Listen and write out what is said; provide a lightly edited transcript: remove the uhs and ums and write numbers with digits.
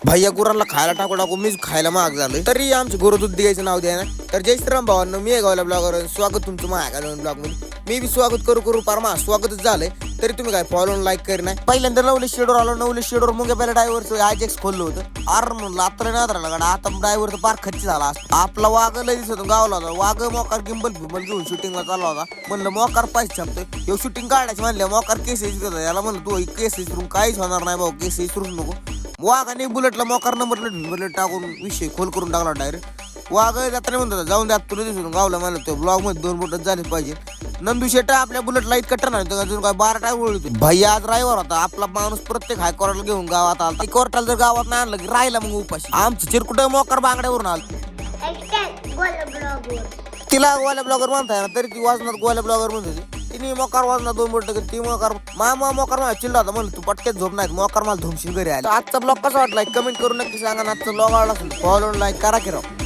भैया गुरांना खायला टाकू टाकू मीच खायला महाग झालोय, तरी आमचे गुरु दूध द्यायचं नाव द्या ना. तर जय श्रीराम भावांनो, मी गावला ब्लॉगर स्वागत तुमचं माझ्या ब्लॉग मध्ये. मी बी स्वागत करू पारमा स्वागतच झालंय, तरी तुम्ही काय फॉलो लाईक कर नाही. पहिल्यांदा नवले शेडवर आलो, नवले शेडवर मुंगे पहिल्या ड्रायव्हरचं आयजेक्स खोललं होतं. अर म्हणलं आता नाही आदराला गाडा, आता ड्रायव्हर पार खच्ची झाला असतो. आपला वाघ लय दिसत गावला होता, वाघ मोकार गिंबल फिंबल घेऊन शूटिंगला चालला होता. म्हणलं मोकार पाहिजे छापतोय, हे शूटिंग काढायची म्हणलं मोकार केस विचारतो याला. म्हणलं तू केस विचारून काहीच होणार नाही भाऊ, केस विचारूच नको. वाघाने बुलेटला मोकार नंबर बुलेट टाकून विषय खोल करून टाकला डायरेक्ट. वाघ जाताना म्हणतो जाऊन द्या तुला दिसून गावला. म्हणलं तो ब्लॉग मध्ये 2 बोट झाले पाहिजे. नंदू शेट आपल्या बुलेटला इतकं टर्न अजून काय 12 टाइम ओळखतो. भैया आज ड्रायव्हर होता आपला माणूस, प्रत्येक हायकोर्टाला घेऊन गावात आला. हायकोर्टाला जर गावात नाही आणलं की राहिला मग उपाशी. आमचं चिरकुट मोकार बांगड्यावरून आलं. तिला गोल्या ब्लॉगर म्हणताय ना, तरी ती वाजनात गोल्या ब्लॉगर म्हणत. तिने मोकार वाजना 2 बोट ती मोकार मोकार मला चिल्ला होता. म्हणलं तू पटक्यात झोप नाही मोकार मला धुमशील घरी आला. आजचा ब्लॉग कसा वाटला कमेंट करून नक्की सांगा. आजचा ब्लॉग आवडला असेल फॉलो लाईक करा की राव.